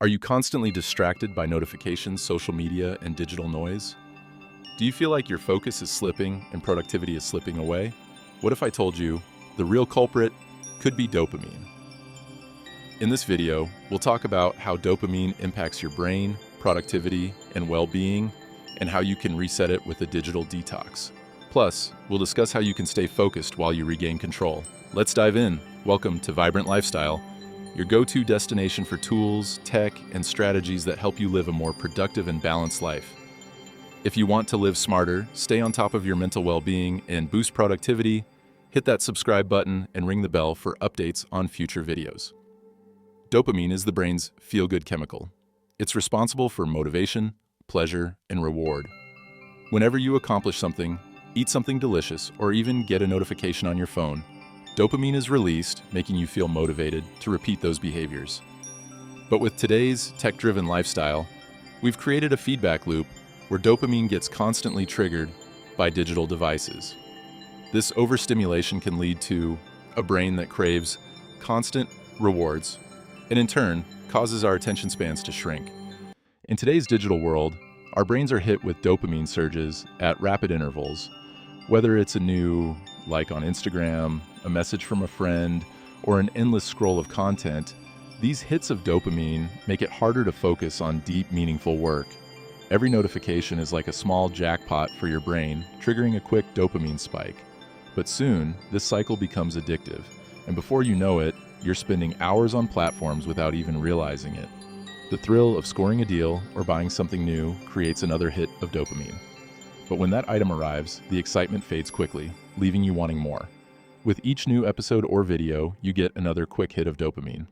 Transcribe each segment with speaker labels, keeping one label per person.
Speaker 1: Are you constantly distracted by notifications, social media, and digital noise? Do you feel like your focus is slipping and productivity is slipping away? What if I told you the real culprit could be dopamine? In this video, we'll talk about how dopamine impacts your brain, productivity, and well-being, and how you can reset it with a digital detox. Plus, we'll discuss how you can stay focused while you regain control. Let's dive in. Welcome to Vibrant Lifestyle, your go-to destination for tools, tech, and strategies that help you live a more productive and balanced life. If you want to live smarter, stay on top of your mental well-being, and boost productivity, hit that subscribe button and ring the bell for updates on future videos. Dopamine is the brain's feel-good chemical. It's responsible for motivation, pleasure, and reward. Whenever you accomplish something, eat something delicious, or even get a notification on your phone, dopamine is released, making you feel motivated to repeat those behaviors. But with today's tech-driven lifestyle, we've created a feedback loop where dopamine gets constantly triggered by digital devices. This overstimulation can lead to a brain that craves constant rewards, and in turn, causes our attention spans to shrink. In today's digital world, our brains are hit with dopamine surges at rapid intervals. Whether it's a new like on Instagram, a message from a friend, or an endless scroll of content, these hits of dopamine make it harder to focus on deep, meaningful work. Every notification is like a small jackpot for your brain, triggering a quick dopamine spike. But soon, this cycle becomes addictive, and before you know it, you're spending hours on platforms without even realizing it. The thrill of scoring a deal or buying something new creates another hit of dopamine. But when that item arrives, the excitement fades quickly, leaving you wanting more. With each new episode or video, you get another quick hit of dopamine.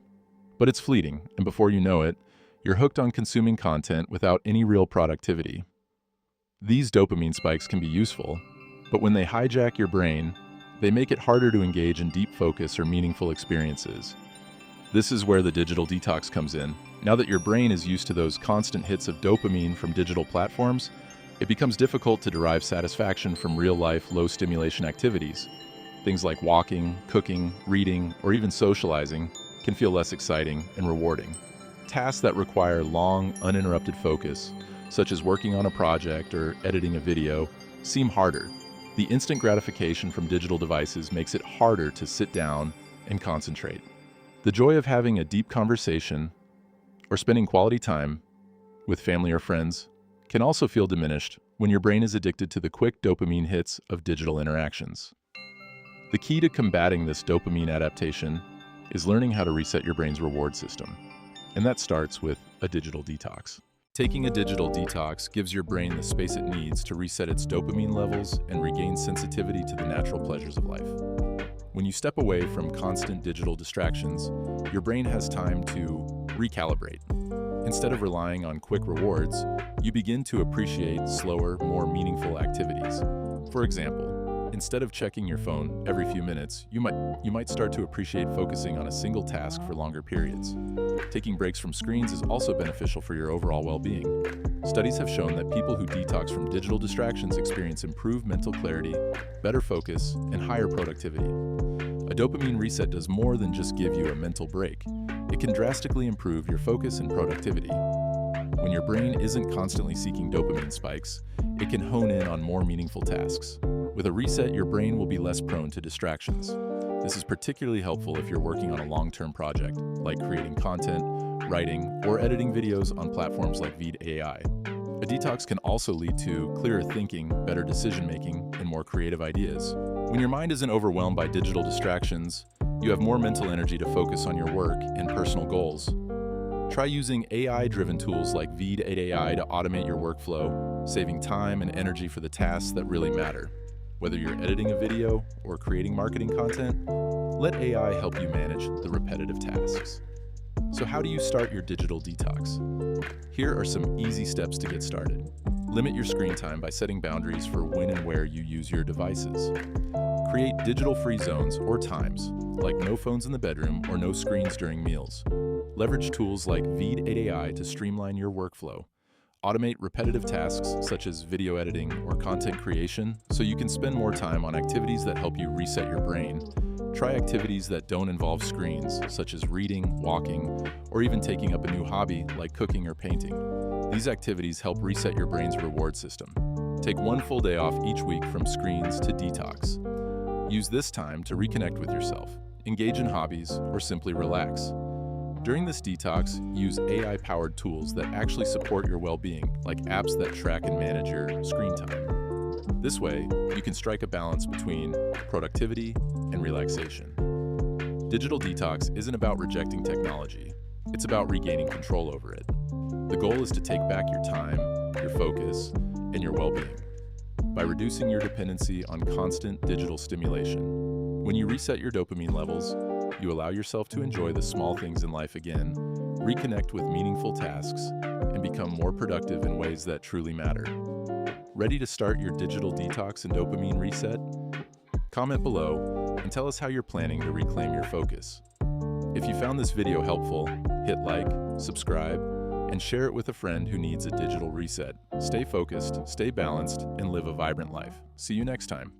Speaker 1: But it's fleeting, and before you know it, you're hooked on consuming content without any real productivity. These dopamine spikes can be useful, but when they hijack your brain, they make it harder to engage in deep focus or meaningful experiences. This is where the digital detox comes in. Now that your brain is used to those constant hits of dopamine from digital platforms, it becomes difficult to derive satisfaction from real-life, low-stimulation activities. Things like walking, cooking, reading, or even socializing can feel less exciting and rewarding. Tasks that require long, uninterrupted focus, such as working on a project or editing a video, seem harder. The instant gratification from digital devices makes it harder to sit down and concentrate. The joy of having a deep conversation or spending quality time with family or friends can also feel diminished when your brain is addicted to the quick dopamine hits of digital interactions. The key to combating this dopamine adaptation is learning how to reset your brain's reward system, and that starts with a digital detox. Taking a digital detox gives your brain the space it needs to reset its dopamine levels and regain sensitivity to the natural pleasures of life. When you step away from constant digital distractions, your brain has time to recalibrate. Instead of relying on quick rewards, you begin to appreciate slower, more meaningful activities. For example, instead of checking your phone every few minutes, you might start to appreciate focusing on a single task for longer periods. Taking breaks from screens is also beneficial for your overall well-being. Studies have shown that people who detox from digital distractions experience improved mental clarity, better focus, and higher productivity. A dopamine reset does more than just give you a mental break. It can drastically improve your focus and productivity. When your brain isn't constantly seeking dopamine spikes, it can hone in on more meaningful tasks. With a reset, your brain will be less prone to distractions. This is particularly helpful if you're working on a long-term project, like creating content, writing, or editing videos on platforms like Veed.AI. A detox can also lead to clearer thinking, better decision-making, and more creative ideas. When your mind isn't overwhelmed by digital distractions, you have more mental energy to focus on your work and personal goals. Try using AI-driven tools like Veed.AI to automate your workflow, saving time and energy for the tasks that really matter. Whether you're editing a video or creating marketing content, let AI help you manage the repetitive tasks. So how do you start your digital detox? Here are some easy steps to get started. Limit your screen time by setting boundaries for when and where you use your devices. Create digital-free zones or times, like no phones in the bedroom or no screens during meals. Leverage tools like Veed.AI to streamline your workflow. Automate repetitive tasks such as video editing or content creation so you can spend more time on activities that help you reset your brain. Try activities that don't involve screens, such as reading, walking, or even taking up a new hobby like cooking or painting. These activities help reset your brain's reward system. Take one full day off each week from screens to detox. Use this time to reconnect with yourself, engage in hobbies, or simply relax. During this detox, use AI-powered tools that actually support your well-being, like apps that track and manage your screen time. This way, you can strike a balance between productivity and relaxation. Digital detox isn't about rejecting technology, it's about regaining control over it. The goal is to take back your time, your focus, and your well-being by reducing your dependency on constant digital stimulation. When you reset your dopamine levels, you allow yourself to enjoy the small things in life again, reconnect with meaningful tasks, and become more productive in ways that truly matter. Ready to start your digital detox and dopamine reset? Comment below and tell us how you're planning to reclaim your focus. If you found this video helpful, hit like, subscribe, and share it with a friend who needs a digital reset. Stay focused, stay balanced, and live a vibrant life. See you next time.